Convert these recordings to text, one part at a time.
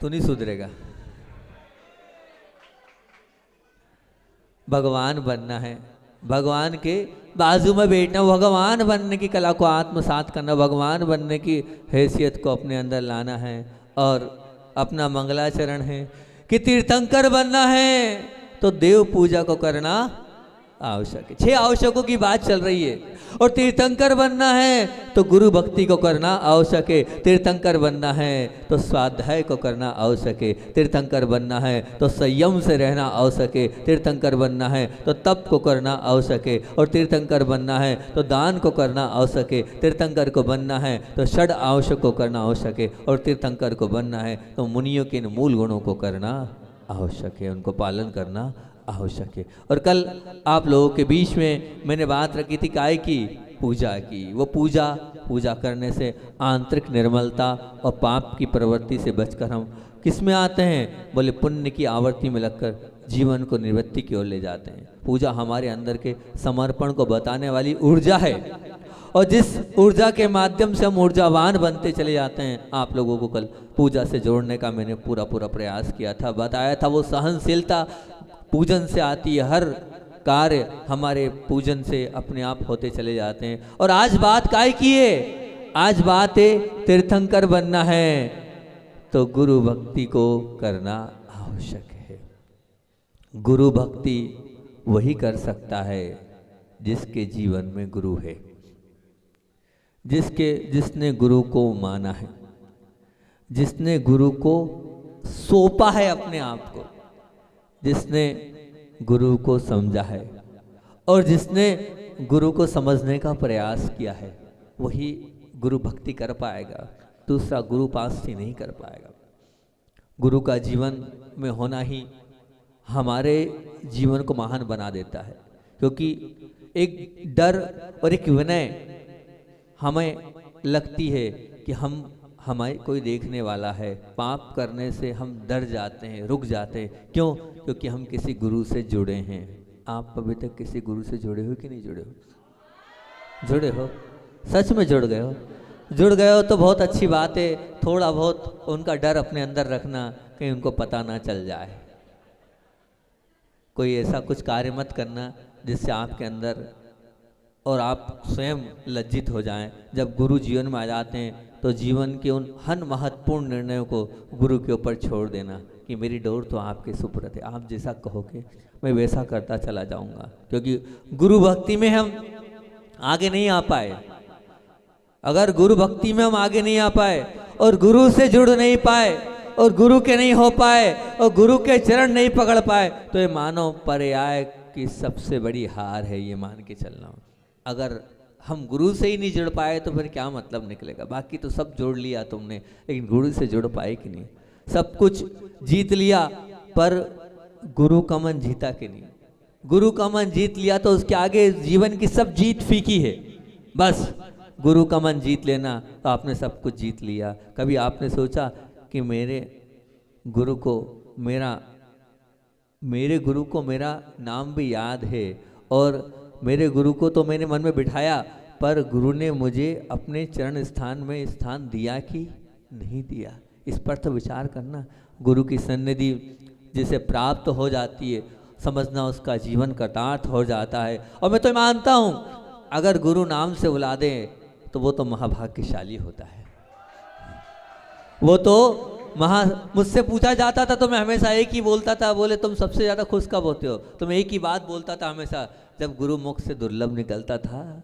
तो नहीं सुधरेगा। भगवान बनना है, भगवान के बाजू में बैठना, भगवान बनने की कला को आत्मसात करना, भगवान बनने की हैसियत को अपने अंदर लाना है। और अपना मंगलाचरण है कि तीर्थंकर बनना है तो देव पूजा को करना आवश्यक है। 6 आवश्यकों की बात चल रही है। और तीर्थंकर बनना है तो गुरु भक्ति को करना आवश्यक है। तीर्थंकर बनना है तो स्वाध्याय को करना आवश्यक है। तीर्थंकर बनना है तो संयम से रहना आवश्यक है। तीर्थंकर बनना है तो तप को करना आवश्यक है। और तीर्थंकर बनना है तो दान को करना आवश्यक है। तीर्थंकर को बनना है तो षड आवश्यक को करना आवश्यक है। और तीर्थंकर को बनना है तो मुनियों के इन मूल गुणों को करना आवश्यक है, उनको पालन करना आवश्यक है। और कल आप लोगों के बीच में मैंने बात रखी थी काय की, पूजा की। वो पूजा करने से आंतरिक निर्मलता और पाप की प्रवृत्ति से बचकर हम किस में आते हैं, बोले पुण्य की आवर्ती में लगकर जीवन को निवृत्ति की ओर ले जाते हैं। पूजा हमारे अंदर के समर्पण को बताने वाली ऊर्जा है। और जिस ऊर्जा के माध्यम से हम ऊर्जावान बनते चले जाते हैं, आप लोगों को कल पूजा से जोड़ने का मैंने पूरा प्रयास किया था, बताया था। वो सहनशीलता पूजन से आती है, हर कार्य हमारे पूजन से अपने आप होते चले जाते हैं। और आज बात काय की है, आज बात है तीर्थंकर बनना है तो गुरु भक्ति को करना आवश्यक है। गुरु भक्ति वही कर सकता है जिसके जीवन में गुरु है, जिसने गुरु को माना है, जिसने गुरु को सौंपा है अपने आप को, जिसने गुरु को समझा है और जिसने गुरु को समझने का प्रयास किया है, वही गुरु भक्ति कर पाएगा। दूसरा गुरु पास ही नहीं कर पाएगा। गुरु का जीवन में होना ही हमारे जीवन को महान बना देता है, क्योंकि एक डर और एक विनय हमें लगती है कि हमारे कोई देखने वाला है। पाप करने से हम डर जाते हैं, रुक जाते हैं। क्यों? क्योंकि हम किसी गुरु से जुड़े हैं। आप अभी तक किसी गुरु से जुड़े हो कि नहीं जुड़े हो? जुड़े हो, सच में जुड़ गए हो। जुड़ गए हो तो बहुत अच्छी बात है। थोड़ा बहुत उनका डर अपने अंदर रखना, कहीं उनको पता ना चल जाए। कोई ऐसा कुछ कार्य मत करना जिससे आपके अंदर और आप स्वयं लज्जित हो जाएं। जब गुरु जीवन में आ जाते हैं तो जीवन के उन हर महत्वपूर्ण निर्णयों को गुरु के ऊपर छोड़ देना कि मेरी डोर तो आपके सुपुर्द है, आप जैसा कहोगे मैं वैसा करता चला जाऊंगा। क्योंकि गुरु भक्ति में हम आगे नहीं आ पाए, अगर गुरु भक्ति में हम आगे नहीं आ पाए और गुरु से जुड़ नहीं पाए और गुरु के नहीं हो पाए और गुरु के चरण नहीं पकड़ पाए, तो ये मानव पर्याय की सबसे बड़ी हार है, ये मान के चलना। अगर हम गुरु से ही नहीं जुड़ पाए तो फिर क्या मतलब निकलेगा। बाकी तो सब जोड़ लिया तुमने, लेकिन गुरु से जुड़ पाए कि नहीं। सब कुछ जीत लिया पर गुरु का मन जीता कि नहीं। गुरु का मन जीत लिया तो उसके आगे जीवन की सब जीत फीकी है। बस गुरु का मन जीत लेना तो आपने सब कुछ जीत लिया। कभी आपने सोचा कि मेरे गुरु को मेरा नाम भी याद है और मेरे गुरु को तो मैंने मन में बिठाया, पर गुरु ने मुझे अपने चरण स्थान में स्थान दिया कि नहीं दिया। इस पर तो विचार करना। गुरु की सन्निधि जिसे प्राप्त हो जाती है, समझना उसका जीवन कृतार्थ हो जाता है। और मैं तो मानता हूँ अगर गुरु नाम से बुला दें तो वो तो महाभाग्यशाली होता है। वो तो मुझसे पूछा जाता था तो मैं हमेशा एक ही बोलता था, बोले तुम सबसे ज़्यादा खुश कब होते हो? तो मैं एक ही बात बोलता था हमेशा, जब गुरु मुख से दुर्लभ निकलता था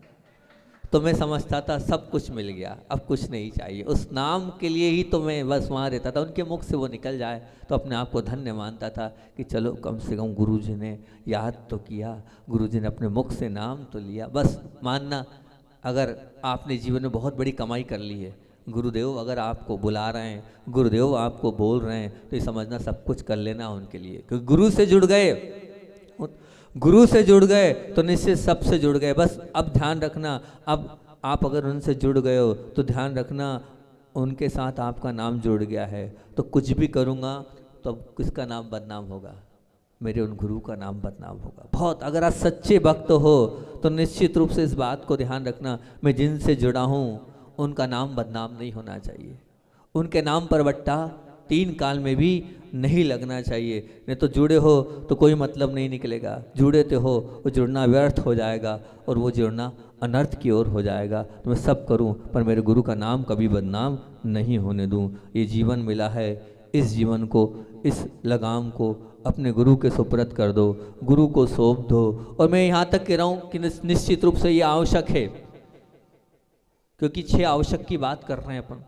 तो मैं समझता था सब कुछ मिल गया, अब कुछ नहीं चाहिए। उस नाम के लिए ही तो मैं बस वहाँ रहता था, उनके मुख से वो निकल जाए तो अपने आप को धन्य मानता था कि चलो कम से कम गुरु जी ने याद तो किया, गुरु जी ने अपने मुख से नाम तो लिया। बस मानना, अगर आपने जीवन में बहुत बड़ी कमाई कर ली है, गुरुदेव अगर आपको बुला रहे हैं, गुरुदेव आपको बोल रहे हैं, तो ये समझना सब कुछ कर लेना उनके लिए। क्योंकि गुरु से जुड़ गए तो निश्चित सबसे जुड़ गए। बस अब ध्यान रखना, अब आप अगर उनसे जुड़ गए हो तो ध्यान रखना उनके साथ आपका नाम जुड़ गया है, तो कुछ भी करूँगा तो किसका नाम बदनाम होगा? मेरे उन गुरु का नाम बदनाम होगा। बहुत अगर आप सच्चे भक्त हो तो निश्चित रूप से इस बात को ध्यान रखना, मैं जिनसे जुड़ा हूँ उनका नाम बदनाम नहीं होना चाहिए। उनके नाम पर बट्टा 3 काल में भी नहीं लगना चाहिए। नहीं तो जुड़े हो तो कोई मतलब नहीं निकलेगा, जुड़े तो हो वो जुड़ना व्यर्थ हो जाएगा और वो जुड़ना अनर्थ की ओर हो जाएगा। तो मैं सब करूं पर मेरे गुरु का नाम कभी बदनाम नहीं होने दूं। ये जीवन मिला है, इस जीवन को, इस लगाम को अपने गुरु के सुपुर्द कर दो, गुरु को सौंप दो। और मैं यहाँ तक कह रहा हूँ कि निश्चित रूप से ये आवश्यक है, क्योंकि 6 आवश्यक की बात कर रहे हैं अपन।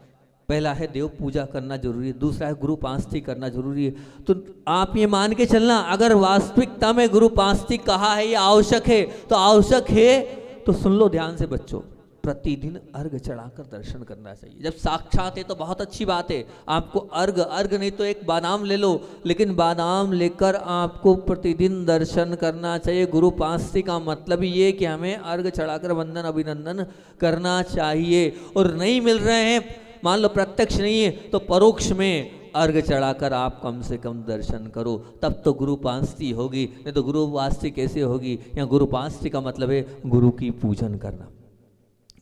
पहला है देव पूजा करना जरूरी है, दूसरा है गुरु पांचती करना जरूरी है। तो आप ये मान के चलना, अगर वास्तविकता में गुरु पांचती कहा है ये आवश्यक है तो आवश्यक है। तो सुन लो ध्यान से बच्चों, प्रतिदिन अर्घ चढ़ाकर दर्शन करना चाहिए। जब साक्षात है तो बहुत अच्छी बात है, आपको अर्घ नहीं तो एक बादाम ले लो, लेकिन बादाम लेकर आपको प्रतिदिन दर्शन करना चाहिए। गुरु पांचती का मतलब ये कि हमें अर्घ चढ़ाकर वंदन अभिनंदन करना चाहिए। और नहीं मिल रहे हैं, मान लो प्रत्यक्ष नहीं है तो परोक्ष में अर्घ चढ़ाकर आप कम से कम दर्शन करो, तब तो गुरु पांचती होगी। नहीं तो गुरु पांचती कैसे होगी? या गुरु पांचती का मतलब है गुरु की पूजन करना,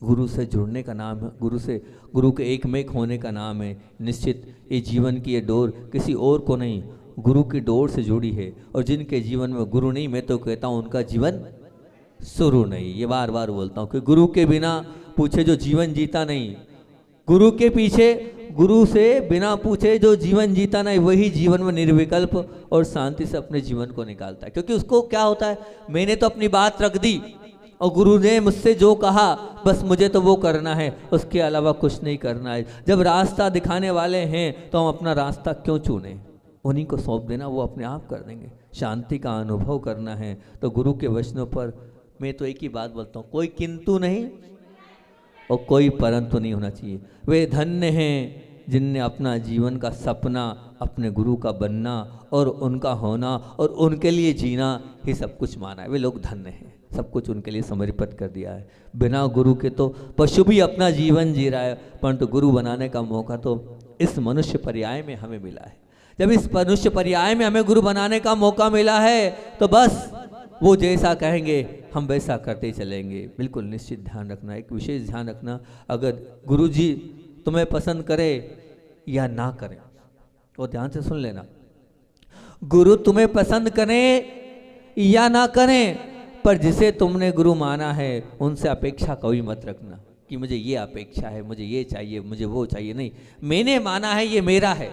गुरु से जुड़ने का नाम है, गुरु के एकमेक होने का नाम है। निश्चित ये जीवन की ये डोर किसी और को नहीं, गुरु की डोर से जुड़ी है। और जिनके जीवन में गुरु नहीं, मैं तो कहता हूँ उनका जीवन शुरू नहीं। ये बार बार बोलता हूँ कि गुरु के बिना पूछे जो जीवन जीता नहीं, गुरु के पीछे, गुरु से बिना पूछे जो जीवन जीता नहीं, वही जीवन में निर्विकल्प और शांति से अपने जीवन को निकालता है। क्योंकि उसको क्या होता है, मैंने तो अपनी बात रख दी और गुरु ने मुझसे जो कहा बस मुझे तो वो करना है, उसके अलावा कुछ नहीं करना है। जब रास्ता दिखाने वाले हैं तो हम अपना रास्ता क्यों चुने? उन्हीं को सौंप देना, वो अपने आप कर देंगे। शांति का अनुभव करना है तो गुरु के वचनों पर मैं तो एक ही बात बोलता हूँ, कोई किंतु नहीं और कोई परंतु नहीं होना चाहिए। वे धन्य हैं जिनने अपना जीवन का सपना अपने गुरु का बनना और उनका होना और उनके लिए जीना ही सब कुछ माना है। वे लोग धन्य हैं, सब कुछ उनके लिए समर्पित कर दिया है। बिना गुरु के तो पशु भी अपना जीवन जी रहा है, परंतु गुरु बनाने का मौका तो इस मनुष्य पर्याय में हमें मिला है। जब इस मनुष्य पर्याय में हमें गुरु बनाने का मौका मिला है तो बस वो जैसा कहेंगे हम वैसा करते चलेंगे। बिल्कुल निश्चित ध्यान रखना, एक विशेष ध्यान रखना, अगर गुरु जी तुम्हें पसंद करे या ना करें, वो ध्यान से सुन लेना। गुरु तुम्हें पसंद करें या ना करें, पर जिसे तुमने गुरु माना है उनसे अपेक्षा कभी मत रखना कि मुझे ये अपेक्षा है, मुझे ये चाहिए, मुझे वो चाहिए। नहीं, मैंने माना है, ये मेरा है,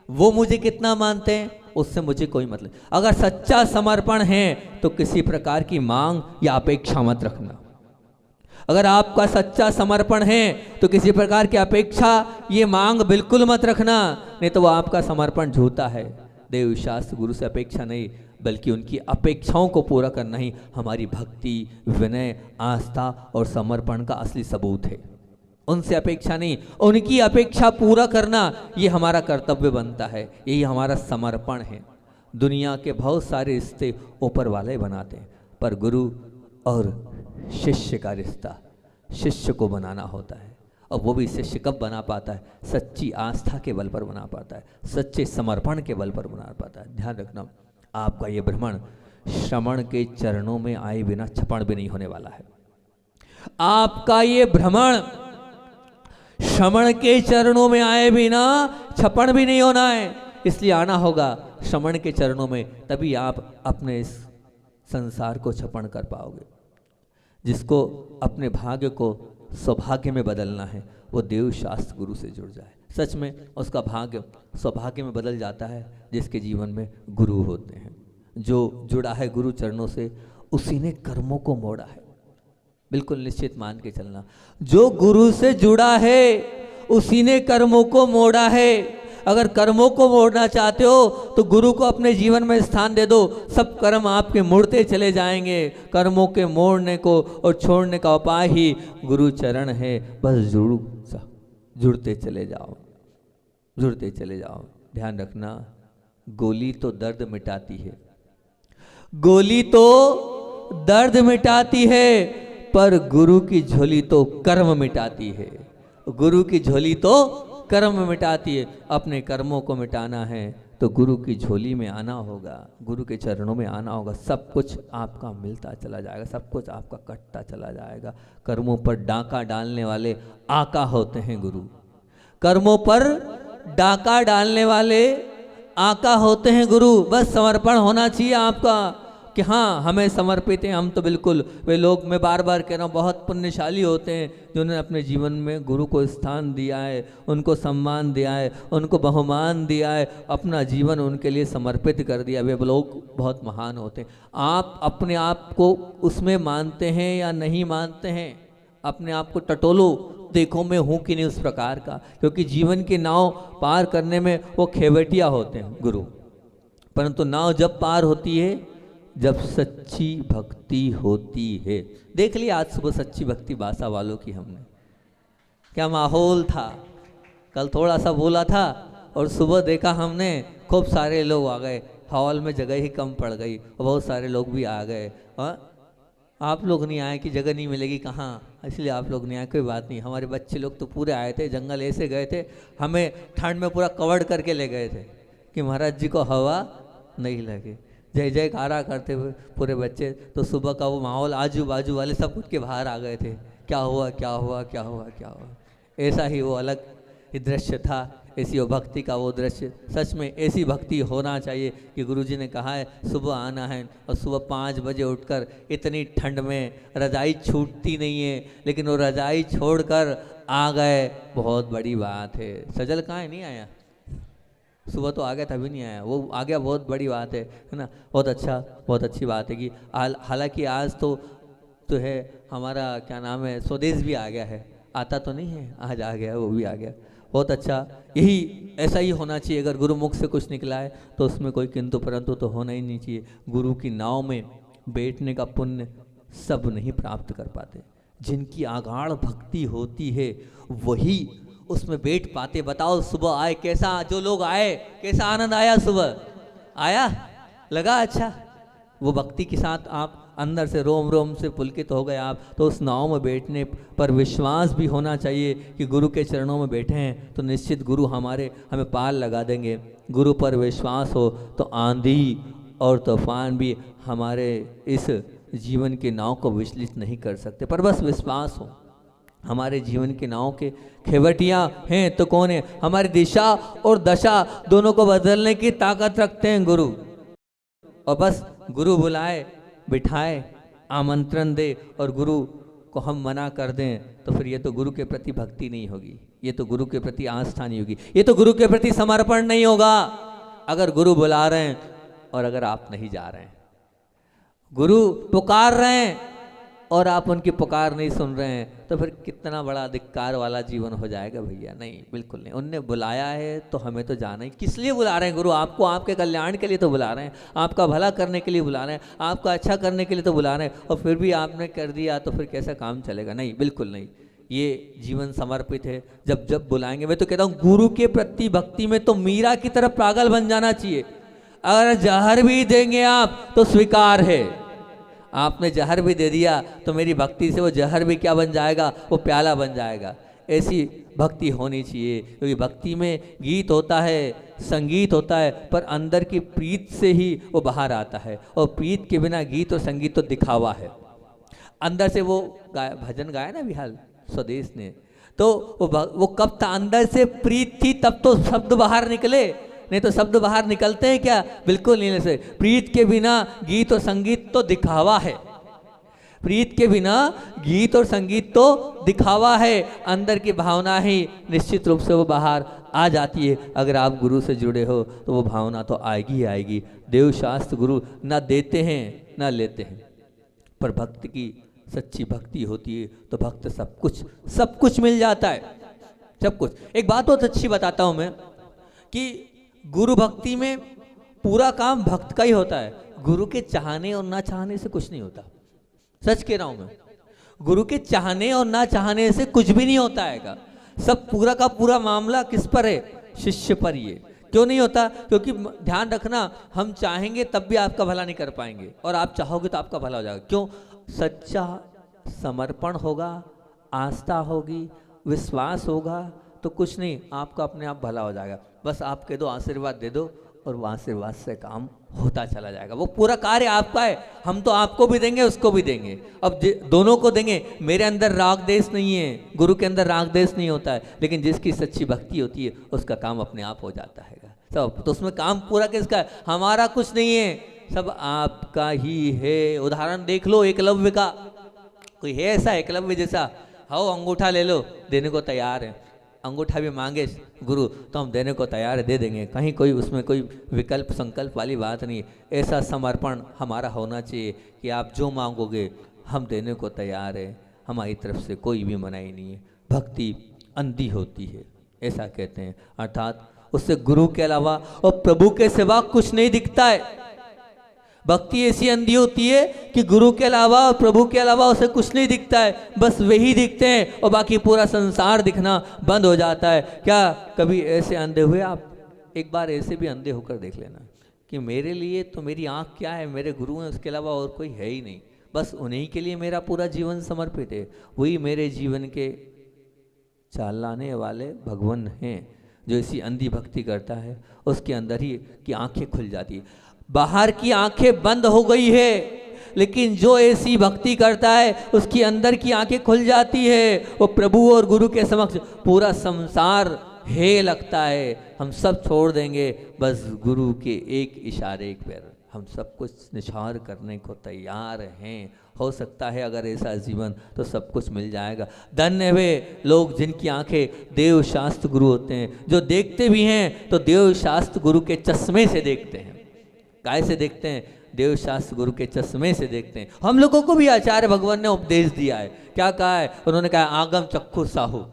वो मुझे कितना मानते हैं उससे मुझे कोई मतलब। अगर सच्चा समर्पण है तो किसी प्रकार की मांग या अपेक्षा मत रखना। अगर आपका सच्चा समर्पण है तो किसी प्रकार की अपेक्षा ये मांग बिल्कुल मत रखना, नहीं तो वो आपका समर्पण झूठा है। देव शास्त्र गुरु से अपेक्षा नहीं, बल्कि उनकी अपेक्षाओं को पूरा करना ही हमारी भक्ति, विनय, आस्था और समर्पण का असली सबूत है। उनसे अपेक्षा नहीं, उनकी अपेक्षा पूरा करना ये हमारा कर्तव्य बनता है, यही हमारा समर्पण है। दुनिया के बहुत सारे रिश्ते ऊपर वाले बनाते हैं, पर गुरु और शिष्य का रिश्ता शिष्य को बनाना होता है। और वो भी शिष्य कब बना पाता है? सच्ची आस्था के बल पर बना पाता है, सच्चे समर्पण के बल पर बना पाता है। ध्यान रखना, आपका ये भ्रमण श्रमण के चरणों में आए बिना क्षपण भी नहीं होने वाला है। आपका ये भ्रमण श्रमण के चरणों में आए बिना क्षपण भी नहीं होना है, इसलिए आना होगा श्रमण के चरणों में, तभी आप अपने इस संसार को क्षपण कर पाओगे। जिसको अपने भाग्य को सौभाग्य में बदलना है वो देव शास्त्र गुरु से जुड़ जाए। सच में उसका भाग्य सौभाग्य में बदल जाता है जिसके जीवन में गुरु होते हैं। जो जुड़ा है गुरु चरणों से उसी ने कर्मों को मोड़ा है। बिल्कुल निश्चित मान के चलना, जो गुरु से जुड़ा है उसी ने कर्मों को मोड़ा है। अगर कर्मों को मोड़ना चाहते हो तो गुरु को अपने जीवन में स्थान दे दो, सब कर्म आपके मुड़ते चले जाएंगे। कर्मों के मोड़ने को और छोड़ने का उपाय ही गुरु चरण है। बस जुड़ते चले जाओ, जुड़ते चले जाओ। ध्यान रखना, गोली तो दर्द मिटाती है, गोली तो दर्द मिटाती है, पर गुरु की झोली तो कर्म मिटाती है। गुरु की झोली तो कर्म मिटाती है। अपने कर्मों को मिटाना है तो गुरु की झोली में आना होगा, गुरु के चरणों में आना होगा। सब कुछ आपका मिलता चला जाएगा, सब कुछ आपका कटता चला जाएगा। कर्मों पर डाका डालने वाले आका होते हैं गुरु। कर्मों पर डाका डालने वाले आका होते हैं गुरु। बस समर्पण होना चाहिए आपका कि हाँ हमें समर्पित हैं हम, तो बिल्कुल वे लोग, मैं बार बार कह रहा हूँ, बहुत पुण्यशाली होते हैं जिन्होंने अपने जीवन में गुरु को स्थान दिया है, उनको सम्मान दिया है, उनको बहुमान दिया है, अपना जीवन उनके लिए समर्पित कर दिया। वे लोग बहुत महान होते हैं। आप अपने आप को उसमें मानते हैं या नहीं मानते हैं? अपने आप को टटोलो, देखो मैं हूँ कि नहीं उस प्रकार का, क्योंकि जीवन की नाव पार करने में वो खेवटिया होते हैं गुरु। परंतु नाव जब पार होती है जब सच्ची भक्ति होती है। देख लिया आज सुबह सच्ची भक्ति बासा वालों की हमने, क्या माहौल था। कल थोड़ा सा बोला था और सुबह देखा हमने खूब सारे लोग आ गए, हॉल में जगह ही कम पड़ गई और बहुत सारे लोग भी आ गए। आप लोग नहीं आए कि जगह नहीं मिलेगी कहाँ, इसलिए आप लोग नहीं आए, कोई बात नहीं। हमारे बच्चे लोग तो पूरे आए थे, जंगल ऐसे गए थे, हमें ठंड में पूरा कवर्ड करके ले गए थे कि महाराज जी को हवा नहीं लगे। जय जयकारा करते हुए पूरे बच्चे। तो सुबह का वो माहौल, आजू बाजू वाले सब उठ के बाहर आ गए थे, क्या हुआ क्या हुआ क्या हुआ क्या हुआ। ऐसा ही वो अलग ही दृश्य था, ऐसी वो भक्ति का वो दृश्य। सच में ऐसी भक्ति होना चाहिए कि गुरुजी ने कहा है सुबह आना है, और सुबह 5 बजे उठकर इतनी ठंड में, रजाई छूटती नहीं है लेकिन वो रजाई छोड़कर आ गए, बहुत बड़ी बात है। सजल कहाँ है? नहीं आया, सुबह तो आ गया था, अभी नहीं आया, वो आ गया, बहुत बड़ी बात है ना। बहुत अच्छा, बहुत अच्छी बात है कि हालांकि आज तो है हमारा क्या नाम है, स्वदेश भी आ गया है, आता तो नहीं है, आज आ गया, वो भी आ गया, बहुत अच्छा। यही ऐसा ही होना चाहिए। अगर गुरु मुख से कुछ निकला है तो उसमें कोई किंतु परंतु तो होना ही नहीं चाहिए। गुरु की नाव में बैठने का पुण्य सब नहीं प्राप्त कर पाते, जिनकी आगाढ़ भक्ति होती है वही उसमें बैठ पाते। बताओ सुबह आए कैसा, जो लोग आए कैसा आनंद आया, सुबह आया, लगा अच्छा। वो भक्ति के साथ आप अंदर से रोम रोम से पुलकित हो गए आप। तो उस नाव में बैठने पर विश्वास भी होना चाहिए कि गुरु के चरणों में बैठे हैं तो निश्चित गुरु हमें पार लगा देंगे। गुरु पर विश्वास हो तो आंधी और तूफान भी हमारे इस जीवन के नाव को विचलित नहीं कर सकते, पर बस विश्वास हो। हमारे जीवन के नाव के खेवटियाँ हैं तो कौन है? हमारी दिशा और दशा दोनों को बदलने की ताकत रखते हैं गुरु। और बस गुरु बुलाए, बिठाए, आमंत्रण दे और गुरु को हम मना कर दें तो फिर ये तो गुरु के प्रति भक्ति नहीं होगी, ये तो गुरु के प्रति आस्था नहीं होगी, ये तो गुरु के प्रति समर्पण नहीं होगा। अगर गुरु बुला रहे हैं और अगर आप नहीं जा रहे हैं, गुरु पुकार रहे हैं और आप उनकी पुकार नहीं सुन रहे हैं, तो फिर कितना बड़ा धिक्कार वाला जीवन हो जाएगा भैया। नहीं, बिल्कुल नहीं। उनने बुलाया है तो हमें तो जाना ही। किस लिए बुला रहे हैं गुरु? आपको आपके कल्याण के लिए तो बुला रहे हैं, आपका भला करने के लिए बुला रहे हैं, आपका अच्छा करने के लिए तो बुला रहे हैं, और फिर भी आपने कर दिया तो फिर कैसा काम चलेगा? नहीं, बिल्कुल नहीं। ये जीवन समर्पित है। जब जब बुलाएंगे, मैं तो कहता हूँ गुरु के प्रति भक्ति में तो मीरा की तरफ पागल बन जाना चाहिए। अगर जहर भी देंगे आप तो स्वीकार है। आपने जहर भी दे दिया तो मेरी भक्ति से वो जहर भी क्या बन जाएगा? वो प्याला बन जाएगा। ऐसी भक्ति होनी चाहिए, क्योंकि भक्ति में गीत होता है, संगीत होता है, पर अंदर की प्रीत से ही वो बाहर आता है। और प्रीत के बिना गीत और संगीत तो दिखावा है। अंदर से वो भजन गाया ना बिहार स्वदेश ने, तो वो कब था? अंदर से प्रीत थी तब तो शब्द बाहर निकले, नहीं तो शब्द बाहर निकलते हैं क्या? बिल्कुल नहीं। से प्रीत के बिना गीत और संगीत तो दिखावा है। प्रीत के बिना गीत और संगीत तो दिखावा है। अंदर की भावना ही निश्चित रूप से वो बाहर आ जाती है। अगर आप गुरु से जुड़े हो तो वो भावना तो आएगी ही आएगी। देवशास्त्र गुरु ना देते हैं ना लेते हैं, पर भक्त की सच्ची भक्ति होती है तो भक्त सब कुछ मिल जाता है, सब कुछ। एक बात बहुत अच्छी बताता हूँ मैं कि गुरु भक्ति में पूरा काम भक्त का ही होता है। गुरु के चाहने और ना चाहने से कुछ नहीं होता। सच कह रहा हूं मैं, गुरु के चाहने और ना चाहने से कुछ भी नहीं होता है। सब पूरा का पूरा मामला किस पर है? शिष्य पर ही है। क्यों नहीं होता? क्योंकि ध्यान रखना, हम चाहेंगे तब भी आपका भला नहीं कर पाएंगे, और आप चाहोगे तो आपका भला हो जाएगा। क्यों? सच्चा समर्पण होगा, आस्था होगी, विश्वास होगा तो कुछ नहीं, आपका अपने आप भला हो जाएगा। बस आप कह दो, आशीर्वाद दे दो और वहाँ से काम होता चला जाएगा। वो पूरा कार्य आपका है, हम तो आपको भी देंगे उसको भी देंगे, अब दोनों को देंगे। मेरे अंदर राग देश नहीं है, गुरु के अंदर राग देश नहीं होता है, लेकिन जिसकी सच्ची भक्ति होती है उसका काम अपने आप हो जाता है सब। तो उसमें काम पूरा किसका है? हमारा कुछ नहीं है, सब आपका ही है। उदाहरण देख लो एकलव्य का, कोई है ऐसा एकलव्य जैसा? आओ अंगूठा ले लो, देने को तैयार है। अंगूठा भी मांगे गुरु तो हम देने को तैयार है, दे देंगे, कहीं कोई उसमें कोई विकल्प संकल्प वाली बात नहीं। ऐसा समर्पण हमारा होना चाहिए कि आप जो मांगोगे हम देने को तैयार है, हमारी तरफ से कोई भी मनाही नहीं है। भक्ति अंधी होती है ऐसा कहते हैं, अर्थात उससे गुरु के अलावा और प्रभु के सिवा कुछ नहीं दिखता है। भक्ति ऐसी अंधी होती है कि गुरु के अलावा और प्रभु के अलावा उसे कुछ नहीं दिखता है, बस वही दिखते हैं और बाकी पूरा संसार दिखना बंद हो जाता है। क्या कभी ऐसे अंधे हुए आप? एक बार ऐसे भी अंधे होकर देख लेना कि मेरे लिए तो मेरी आँख क्या है, मेरे गुरु हैं, उसके अलावा और कोई है ही नहीं, बस उन्हीं के लिए मेरा पूरा जीवन समर्पित है। वही मेरे जीवन के चलाने वाले भगवान हैं। जो ऐसी अंधी भक्ति करता है उसके अंदर ही की आंखें खुल जाती है, बाहर की आंखें बंद हो गई है, लेकिन जो ऐसी भक्ति करता है उसकी अंदर की आंखें खुल जाती है। वो प्रभु और गुरु के समक्ष पूरा संसार है लगता है, हम सब छोड़ देंगे, बस गुरु के एक इशारे पर हम सब कुछ निछावर करने को तैयार हैं। हो सकता है अगर ऐसा जीवन तो सब कुछ मिल जाएगा। धन्य वे लोग जिनकी आंखें देव शास्त्र गुरु होते हैं, जो देखते भी हैं तो देव शास्त्र गुरु के चश्मे से देखते हैं। काय से देखते हैं? देव शास्त्र गुरु के चश्मे से देखते हैं। हम लोगों को भी आचार्य भगवान ने उपदेश दिया है। क्या कहा है? उन्होंने कहा आगम चक्षु साहू।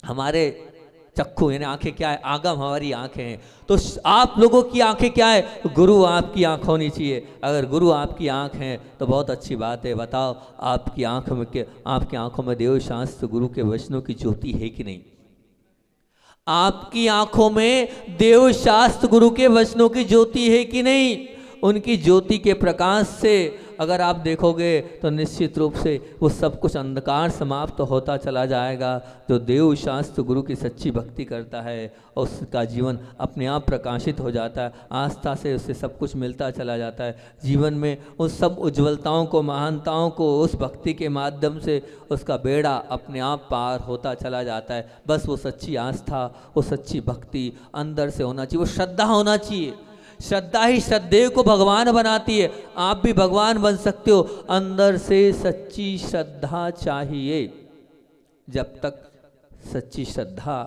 हमारे चक्षु यानी आंखें क्या है? आगम हमारी आंखें हैं। तो आप लोगों की आंखें क्या है? गुरु आपकी आंख होनी चाहिए। अगर गुरु आपकी आंख है तो बहुत अच्छी बात है। बताओ आपकी आंख में आपकी आंखों में देव शास्त्र गुरु के वचनों की ज्योति है कि नहीं? आपकी आंखों में देव शास्त्र गुरु के वचनों की ज्योति है कि नहीं? उनकी ज्योति के प्रकाश से अगर आप देखोगे तो निश्चित रूप से वो सब कुछ अंधकार समाप्त तो होता चला जाएगा। जो देव शास्त्र गुरु की सच्ची भक्ति करता है उसका जीवन अपने आप प्रकाशित हो जाता है, आस्था से उससे सब कुछ मिलता चला जाता है। जीवन में उस सब उज्ज्वलताओं को, महानताओं को उस भक्ति के माध्यम से उसका बेड़ा अपने आप पार होता चला जाता है। बस वो सच्ची आस्था, वो सच्ची भक्ति अंदर से होना चाहिए, वो श्रद्धा होना चाहिए। श्रद्धा ही श्रद्धेय को भगवान बनाती है। आप भी भगवान बन सकते हो, अंदर से सच्ची श्रद्धा चाहिए। जब तक सच्ची श्रद्धा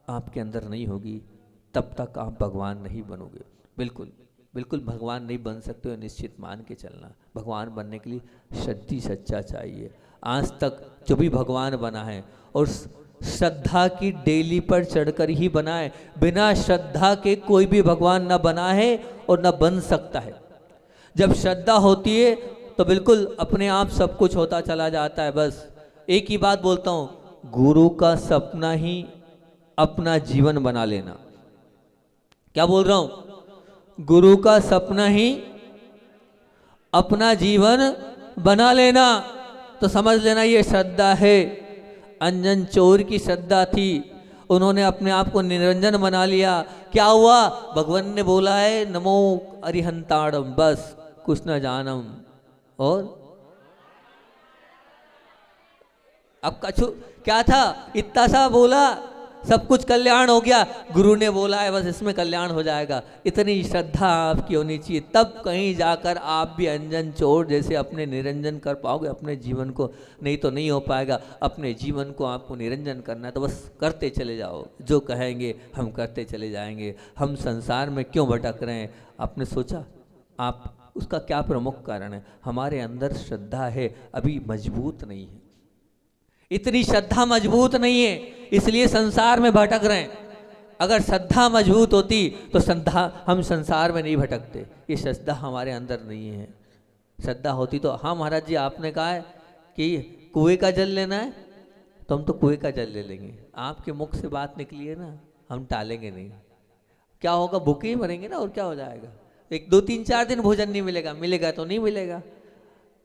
आपके अंदर नहीं होगी तब तक आप भगवान नहीं बनोगे। बिल्कुल बिल्कुल भगवान नहीं बन सकते हो, निश्चित मान के चलना। भगवान बनने के लिए सच्ची सच्चा चाहिए। आज तक जो भी भगवान बना है और श्रद्धा की डेली पर चढ़कर ही बनाए, बिना श्रद्धा के कोई भी भगवान न बना है और न बन सकता है। जब श्रद्धा होती है तो बिल्कुल अपने आप सब कुछ होता चला जाता है। बस एक ही बात बोलता हूँ, गुरु का सपना ही अपना जीवन बना लेना। क्या बोल रहा हूँ? गुरु का सपना ही अपना जीवन बना लेना, तो समझ लेना ये श्रद्धा है। अंजन चोर की श्रद्धा थी, उन्होंने अपने आप को निरंजन बना लिया। क्या हुआ? भगवान ने बोला है नमो अरिहंताड़म, बस कुछ न जानम। और अब कछु क्या था? इतना सा बोला, सब कुछ कल्याण हो गया। गुरु ने बोला है बस इसमें कल्याण हो जाएगा। इतनी श्रद्धा आपकी होनी चाहिए, तब कहीं जाकर आप भी अंजन चोर जैसे अपने निरंजन कर पाओगे अपने जीवन को। नहीं तो नहीं हो पाएगा। अपने जीवन को आपको निरंजन करना है तो बस करते चले जाओ, जो कहेंगे हम करते चले जाएंगे। हम संसार में क्यों भटक रहे हैं? आपने सोचा आप उसका क्या प्रमुख कारण है? हमारे अंदर श्रद्धा है, अभी मजबूत नहीं है। इतनी श्रद्धा मजबूत नहीं है, इसलिए संसार में भटक रहे हैं। अगर श्रद्धा मजबूत होती तो हम संसार में नहीं भटकते। ये श्रद्धा हमारे अंदर नहीं है। श्रद्धा होती तो हाँ महाराज जी आपने कहा है कि कुएं का जल लेना है तो हम तो कुएं का जल ले लेंगे। आपके मुख से बात निकली है ना, हम टालेंगे नहीं। क्या होगा? भूखे ही मरेंगे ना, और क्या हो जाएगा? 1 2 3 4 दिन भोजन नहीं मिलेगा, मिलेगा तो नहीं मिलेगा।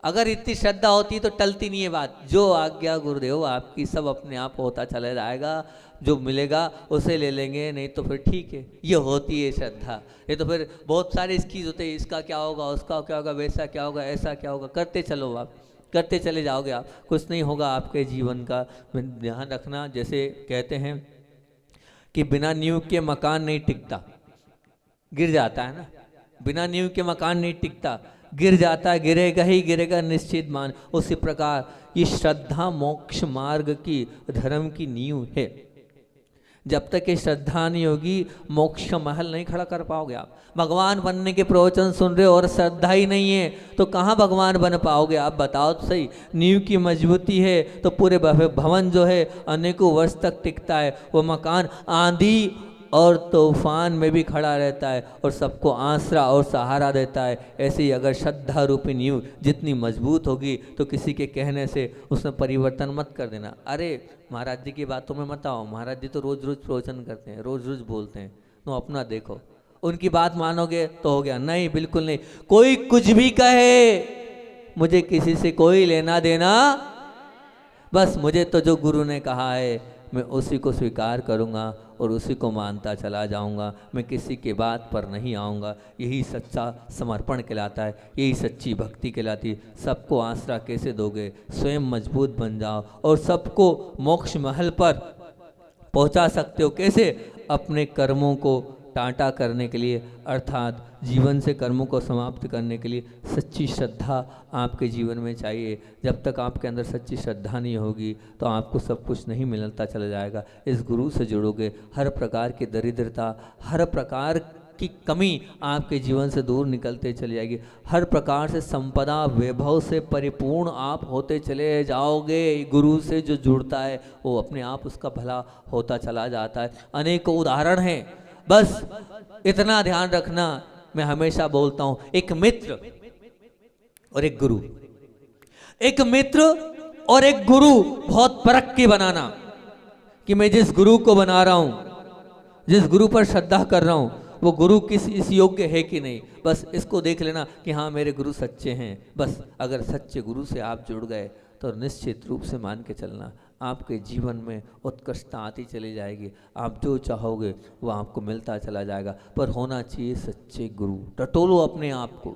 अगर इतनी श्रद्धा होती तो टलती नहीं है बात। जो आज्ञा गुरुदेव आपकी, सब अपने आप होता चला जाएगा, जो मिलेगा उसे ले लेंगे, नहीं तो फिर ठीक है। ये होती है श्रद्धा। ये तो फिर बहुत सारे स्कीज होते हैं, इसका क्या होगा, उसका क्या होगा, वैसा क्या होगा, ऐसा क्या होगा, करते चलो आप, करते चले जाओगे आप, कुछ नहीं होगा आपके जीवन का। ध्यान रखना, जैसे कहते हैं कि बिना नींव के मकान नहीं टिकता, गिर जाता है ना, बिना नींव के मकान नहीं टिकता, गिर जाता है, गिरेगा ही गिरेगा निश्चित मान। उसी प्रकार ये श्रद्धा मोक्ष मार्ग की, धर्म की नींव है। जब तक ये श्रद्धा नहीं होगी मोक्ष का महल नहीं खड़ा कर पाओगे आप। भगवान बनने के प्रवचन सुन रहे हो और श्रद्धा ही नहीं है तो कहाँ भगवान बन पाओगे आप, बताओ तो सही। नींव की मजबूती है तो पूरे भवन जो है अनेकों वर्ष तक टिकता है। वो मकान आंधी और तूफान में भी खड़ा रहता है और सबको आसरा और सहारा देता है। ऐसे ही अगर श्रद्धा रूपी नींव जितनी मजबूत होगी तो किसी के कहने से उसमें परिवर्तन मत कर देना। अरे महाराज जी की बातों में मत आओ, महाराज जी तो रोज रोज प्रवचन करते हैं, रोज रोज बोलते हैं, तो अपना देखो, उनकी बात मानोगे तो हो गया। नहीं, बिल्कुल नहीं। कोई कुछ भी कहे, मुझे किसी से कोई लेना देना, बस मुझे तो जो गुरु ने कहा है मैं उसी को स्वीकार करूँगा और उसी को मानता चला जाऊँगा। मैं किसी के बात पर नहीं आऊँगा। यही सच्चा समर्पण कहलाता है, यही सच्ची भक्ति कहलाती है। सबको आसरा कैसे दोगे, स्वयं मजबूत बन जाओ और सबको मोक्ष महल पर पहुँचा सकते हो कैसे, अपने कर्मों को टाटा करने के लिए, अर्थात जीवन से कर्मों को समाप्त करने के लिए सच्ची श्रद्धा आपके जीवन में चाहिए। जब तक आपके अंदर सच्ची श्रद्धा नहीं होगी तो आपको सब कुछ नहीं मिलता चला जाएगा। इस गुरु से जुड़ोगे, हर प्रकार की दरिद्रता, हर प्रकार की कमी आपके जीवन से दूर निकलते चली जाएगी। हर प्रकार से संपदा वैभव से परिपूर्ण आप होते चले जाओगे। गुरु से जो जुड़ता है वो अपने आप उसका भला होता चला जाता है। अनेकों उदाहरण हैं, बस इतना ध्यान रखना। मैं हमेशा बोलता हूं, एक मित्र और एक गुरु, एक मित्र और एक गुरु बहुत परख के बनाना कि मैं जिस गुरु को बना रहा हूं, जिस गुरु पर श्रद्धा कर रहा हूं, वो गुरु किस इस योग्य है कि नहीं। बस इसको देख लेना कि हाँ मेरे गुरु सच्चे हैं। बस अगर सच्चे गुरु से आप जुड़ गए तो निश्चित रूप से मान के चलना आपके जीवन में उत्कृष्टता आती चली जाएगी। आप जो चाहोगे वो आपको मिलता चला जाएगा। पर होना चाहिए सच्चे गुरु। टटोलो अपने आप को,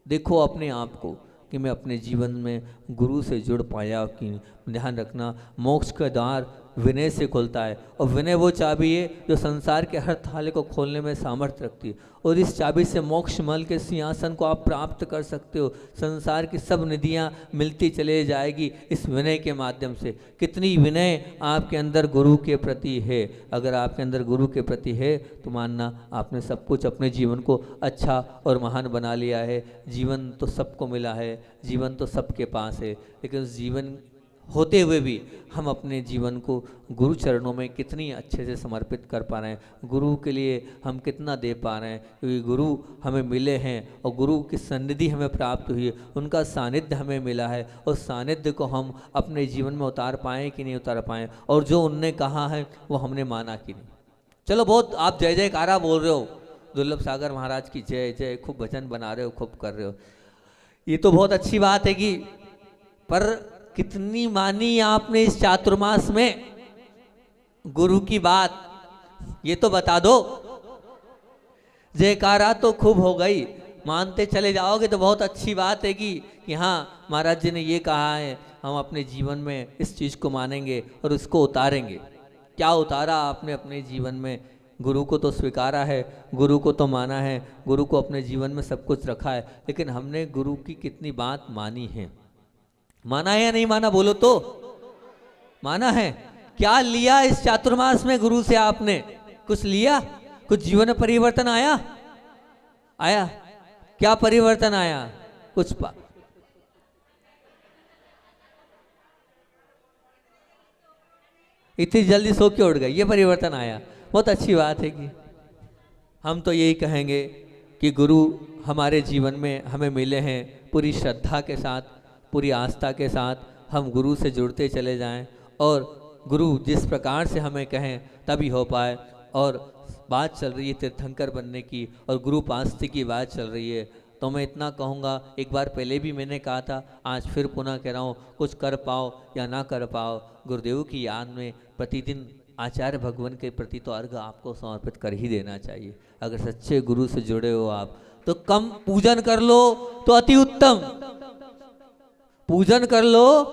देखो अपने आप को कि मैं अपने जीवन में गुरु से जुड़ पाया कि। ध्यान रखना, मोक्ष का द्वार विनय से खुलता है और विनय वो चाबी है जो संसार के हर ताले को खोलने में सामर्थ्य रखती है। और इस चाबी से मोक्ष मल के सिंहासन को आप प्राप्त कर सकते हो। संसार की सब निधियाँ मिलती चले जाएगी इस विनय के माध्यम से। कितनी विनय आपके अंदर गुरु के प्रति है। अगर आपके अंदर गुरु के प्रति है तो मानना आपने सब कुछ अपने जीवन को अच्छा और महान बना लिया है। जीवन तो सबको मिला है, जीवन तो सबके पास है, लेकिन उस जीवन होते हुए भी हम अपने जीवन को गुरु चरणों में कितनी अच्छे से समर्पित कर पा रहे हैं, गुरु के लिए हम कितना दे पा रहे हैं। क्योंकि गुरु हमें मिले हैं और गुरु की सन्निधि हमें प्राप्त हुई है, उनका सानिध्य हमें मिला है। उस सानिध्य को हम अपने जीवन में उतार पाएँ कि नहीं उतार पाएँ, और जो उनने कहा है वो हमने माना कि नहीं। चलो बहुत आप जय जयकारा बोल रहे हो, दुर्लभ सागर महाराज की जय जय, खूब भजन बना रहे हो, खूब कर रहे हो, ये तो बहुत अच्छी बात है कि, पर कितनी मानी आपने इस चातुर्मास में गुरु की बात, ये तो बता दो। जयकारा तो खूब हो गई, मानते चले जाओगे तो बहुत अच्छी बात है कि हाँ महाराज जी ने ये कहा है, हम अपने जीवन में इस चीज़ को मानेंगे और उसको उतारेंगे। क्या उतारा आपने अपने जीवन में? गुरु को तो स्वीकारा है, गुरु को तो माना है, गुरु को अपने जीवन में सब कुछ रखा है, लेकिन हमने गुरु की कितनी बात मानी है? माना है या नहीं माना? बोलो तो। माना है। क्या लिया इस चातुर्मास में गुरु से आपने? कुछ लिया? कुछ जीवन में परिवर्तन आया? आया? क्या परिवर्तन आया? कुछ इतनी जल्दी सो के उठ गए, ये परिवर्तन आया। बहुत अच्छी बात है कि हम तो यही कहेंगे कि गुरु हमारे जीवन में हमें मिले हैं, पूरी श्रद्धा के साथ, पूरी आस्था के साथ हम गुरु से जुड़ते चले जाएं और गुरु जिस प्रकार से हमें कहें तभी हो पाए। और बात चल रही है तीर्थंकर बनने की और गुरु पास्ती की बात चल रही है। तो मैं इतना कहूँगा, एक बार पहले भी मैंने कहा था, आज फिर पुनः कह रहा हूँ, कुछ कर पाओ या ना कर पाओ, गुरुदेव की याद में प्रतिदिन आचार्य भगवान के प्रति तो अर्घ आपको समर्पित कर ही देना चाहिए। अगर सच्चे गुरु से जुड़े हो आप तो कम पूजन कर लो तो अति उत्तम, पूजन कर लो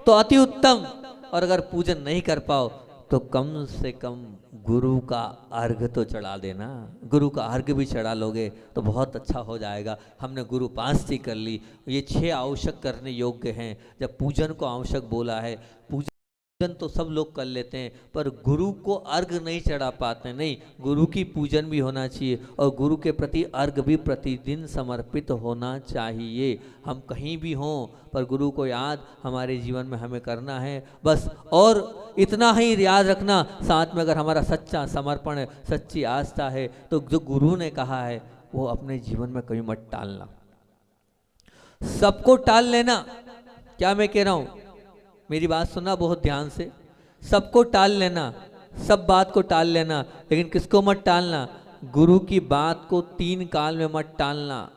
तो अति उत्तम, और अगर पूजन नहीं कर पाओ तो कम से कम गुरु का अर्घ तो चढ़ा देना। गुरु का अर्घ भी चढ़ा लोगे तो बहुत अच्छा हो जाएगा। हमने गुरु पास्ती कर ली, ये 6 आवश्यक करने योग्य हैं। जब पूजन को आवश्यक बोला है, पूजन तो सब लोग कर लेते हैं पर गुरु को अर्घ नहीं चढ़ा पाते। नहीं, गुरु की पूजन भी होना चाहिए और गुरु के प्रति अर्घ भी प्रतिदिन समर्पित होना चाहिए। हम कहीं भी हों पर गुरु को याद हमारे जीवन में हमें करना है बस। और इतना ही याद रखना, साथ में अगर हमारा सच्चा समर्पण है, सच्ची आस्था है, तो जो गुरु ने कहा है वो अपने जीवन में कभी मत टालना। सबको टाल लेना, क्या मैं कह रहा हूं, मेरी बात सुनना बहुत ध्यान से। सबको टाल लेना, सब बात को टाल लेना, लेकिन किसको मत टालना, गुरु की बात को 3 काल में मत टालना।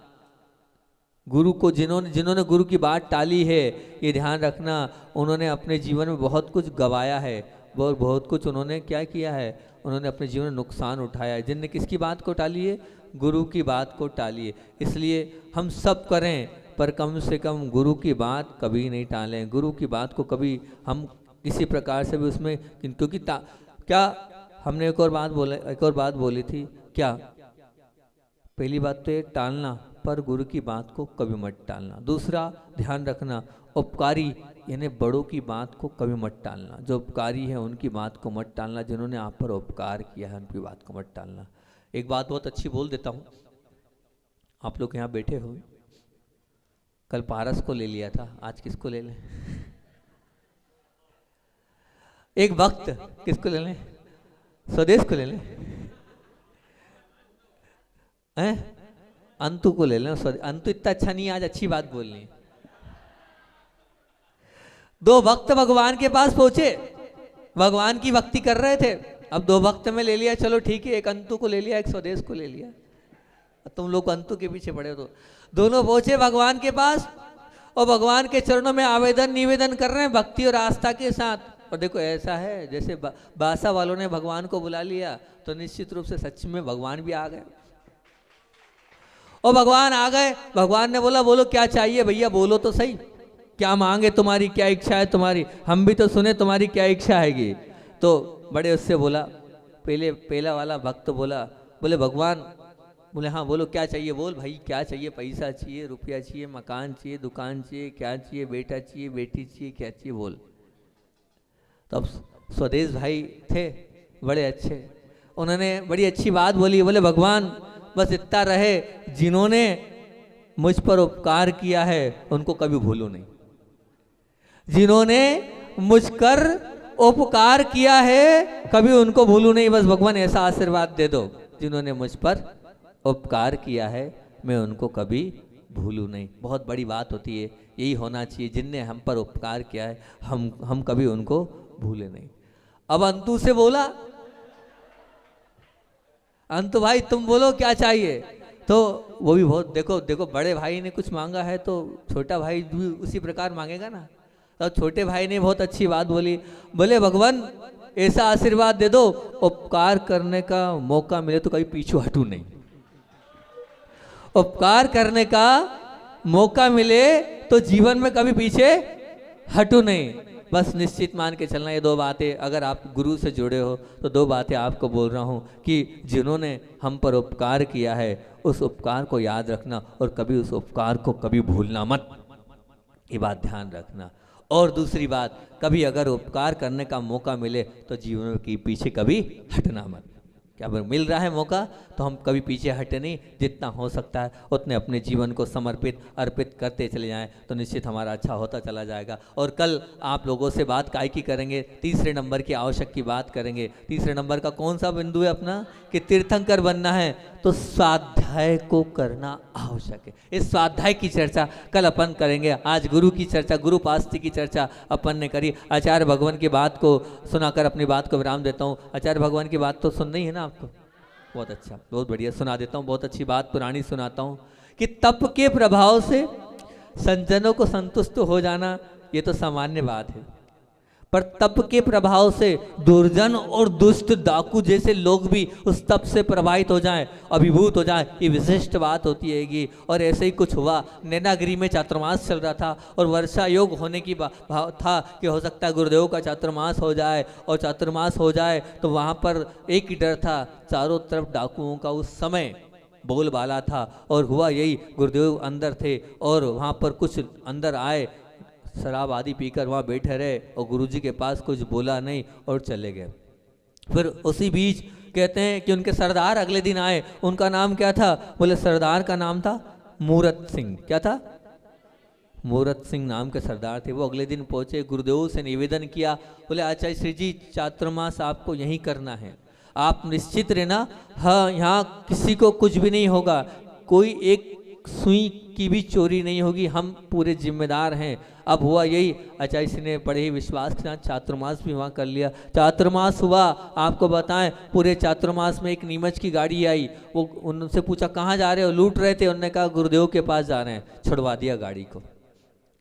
गुरु को जिन्होंने गुरु की बात टाली है, ये ध्यान रखना, उन्होंने अपने जीवन में बहुत कुछ गवाया है, बहुत कुछ उन्होंने क्या किया है, उन्होंने अपने जीवन में नुकसान उठाया है। जिनने किसकी बात को टाली है, गुरु की बात को टाली है। इसलिए हम सब करें पर कम से कम गुरु की बात कभी नहीं टालें। गुरु की बात को कभी हम किसी प्रकार से भी उसमें, क्योंकि क्या हमने एक और बात बोली थी क्या, पहली बात तो ये टालना, पर गुरु की बात को कभी मत टालना। दूसरा ध्यान रखना, उपकारी यानी बड़ों की बात को कभी मत टालना। जो उपकारी है उनकी बात को मत टालना, जिन्होंने आप पर उपकार किया है उनकी बात को मत टालना। एक बात बहुत अच्छी बोल देता हूँ, आप लोग यहाँ बैठे हो, कल पारस को ले लिया था, आज किसको ले लें? एक वक्त किसको ले लें? स्वदेश को ले लें हैं? अंतु को ले लें। अंतु इतना अच्छा नहीं, आज अच्छी बात बोलनी। 2 भक्त भगवान के पास पहुंचे, भगवान की भक्ति कर रहे थे। अब 2 भक्त में ले लिया, चलो ठीक है, एक अंतु को ले लिया, एक स्वदेश को ले लिया। तुम लोग अंतु के पीछे पड़े, तो दोनों पहुंचे भगवान के पास और भगवान के चरणों में आवेदन निवेदन कर रहे हैं भक्ति और आस्था के साथ। और देखो ऐसा है जैसे बासा वालों ने भगवान को बुला लिया तो निश्चित रूप से सच में भगवान भी आ गए। और भगवान आ गए, भगवान ने बोला बोलो क्या चाहिए भैया, बोलो तो सही, क्या मांगे तुम्हारी, क्या इच्छा है तुम्हारी, हम भी तो सुने तुम्हारी क्या इच्छा हैगी। तो बड़े उससे बोला, पहला वाला भक्त बोले भगवान, बोले हाँ बोलो क्या चाहिए, बोल भाई क्या चाहिए, पैसा चाहिए, रुपया चाहिए, मकान चाहिए, दुकान चाहिए, क्या चाहिए, बेटा चाहिए, बेटी चाहिए, क्या चाहिए, बोल। तब स्वदेश भाई थे बड़े अच्छे, उन्होंने बड़ी अच्छी बात बोली, बोले भगवान बस इतना रहे, जिन्होंने मुझ पर उपकार किया है उनको कभी भूलो नहीं, जिन्होंने मुझ पर उपकार किया है कभी उनको भूलू नहीं। बस भगवान ऐसा आशीर्वाद दे दो, जिन्होंने मुझ पर उपकार किया है मैं उनको कभी भूलू नहीं। बहुत बड़ी बात होती है, यही होना चाहिए, जिनने हम पर उपकार किया है हम कभी उनको भूले नहीं। अब अंतु से बोला, अंतु भाई तुम बोलो क्या चाहिए। तो वो भी बहुत, देखो बड़े भाई ने कुछ मांगा है तो छोटा भाई भी उसी प्रकार मांगेगा ना। तो छोटे भाई ने बहुत अच्छी बात बोली, बोले भगवान ऐसा आशीर्वाद दे दो, उपकार करने का मौका मिले तो कभी पीछू हटू नहीं, उपकार करने का मौका मिले तो जीवन में कभी पीछे हटू नहीं। बस निश्चित मान के चलना, ये 2 बातें, अगर आप गुरु से जुड़े हो तो 2 बातें आपको बोल रहा हूँ कि जिन्होंने हम पर उपकार किया है उस उपकार को याद रखना और कभी उस उपकार को कभी भूलना मत, ये बात ध्यान रखना। और दूसरी बात, कभी अगर उपकार करने का मौका मिले तो जीवन के पीछे कभी हटना मत। क्या मिल रहा है मौका तो हम कभी पीछे हटे नहीं, जितना हो सकता है उतने अपने जीवन को समर्पित अर्पित करते चले जाएं तो निश्चित हमारा अच्छा होता चला जाएगा। और कल आप लोगों से बात काय की करेंगे, 3रे नंबर की आवश्यक की बात करेंगे। 3रे नंबर का कौन सा बिंदु है अपना, कि तीर्थंकर बनना है तो स्वाध्याय को करना आवश्यक है। इस स्वाध्याय की चर्चा कल अपन करेंगे। आज गुरु की चर्चा, गुरु पास्ती की चर्चा अपन ने करी। आचार्य भगवान की बात को सुनाकर अपनी बात को विराम देता हूँ। आचार्य भगवान की बात तो सुननी है ना आपको, बहुत अच्छा, बहुत बढ़िया सुना देता हूँ। बहुत अच्छी बात पुरानी सुनाता हूँ कि तप के प्रभाव से संजनों को संतुष्ट हो जाना ये तो सामान्य बात है, पर तप के प्रभाव से दुर्जन और दुष्ट डाकू जैसे लोग भी उस तप से प्रभावित हो जाएं, अभिभूत हो जाएं, ये विशिष्ट बात होती हैगी। और ऐसे ही कुछ हुआ। नैनागिरी में चातुर्मास चल रहा था और वर्षा योग होने की भाव था कि हो सकता है गुरुदेव का चातुर्मास हो जाए, और चातुर्मास हो जाए तो वहाँ पर एक ही डर था, चारों तरफ डाकुओं का उस समय बोलबाला था। और हुआ यही, गुरुदेव अंदर थे और वहाँ पर कुछ अंदर आए, शराब आदि पीकर वहाँ बैठे रहे और गुरुजी के पास कुछ बोला नहीं और चले गए। फिर उसी बीच कहते हैं कि उनके सरदार अगले दिन आए। उनका नाम क्या था? बोले सरदार का नाम था मूरत सिंह। क्या था? मूरत सिंह नाम के सरदार थे। वो अगले दिन पहुंचे, गुरुदेव से निवेदन किया। बोले आचार्य श्री जी, चातुर्मास आपको यहीं करना है, आप निश्चित रहना, हाँ यहाँ किसी को कुछ भी नहीं होगा, कोई एक सुई की भी चोरी नहीं होगी, हम पूरे जिम्मेदार हैं। अब हुआ यही, आचार्य श्री ने बड़े ही विश्वास के साथ चातुर्मास भी वहाँ कर लिया। चातुर्मास हुआ, आपको बताएं पूरे चातुर्मास में एक नीमच की गाड़ी आई। वो उनसे पूछा कहाँ जा रहे हो? लूट रहे थे। उन्होंने कहा गुरुदेव के पास जा रहे हैं। छुड़वा दिया गाड़ी को,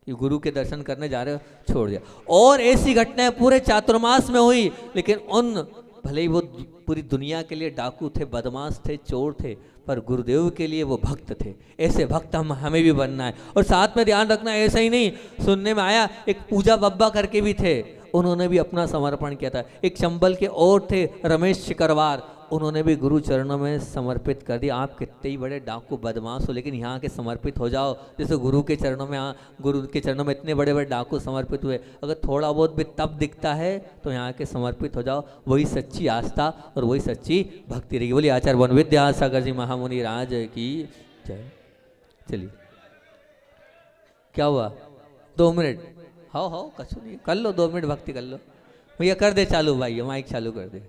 ये गुरु के दर्शन करने जा रहे हो, छोड़ दिया। और ऐसी घटनाएं पूरे चातुर्मास में हुई। लेकिन उन भले ही वो पूरी दुनिया के लिए डाकू थे, बदमाश थे, चोर थे, पर गुरुदेव के लिए वो भक्त थे। ऐसे भक्त हमें भी बनना है। और साथ में ध्यान रखना, ऐसा ही नहीं, सुनने में आया एक पूजा बब्बा करके भी थे, उन्होंने भी अपना समर्पण किया था। एक चंबल के और थे रमेश शिकरवार, उन्होंने भी गुरु चरणों में समर्पित कर दिया। आप कितने ही बड़े डाकू बदमाश हो, लेकिन यहाँ के समर्पित हो जाओ। जैसे गुरु के चरणों में, गुरु के चरणों में इतने बड़े बड़े डाकू समर्पित हुए, अगर थोड़ा बहुत भी तप दिखता है तो यहाँ के समर्पित हो जाओ। वही सच्ची आस्था और वही सच्ची भक्ति रहेगी। बोलिए आचार्य वन विद्यासागर जी महामुनि राज की जय। चलिए, क्या हुआ? 2 मिनट? हाँ कछु नहीं, कर लो 2 मिनट भक्ति कर लो। भैया कर दे चालू, भाई माइक चालू कर दे।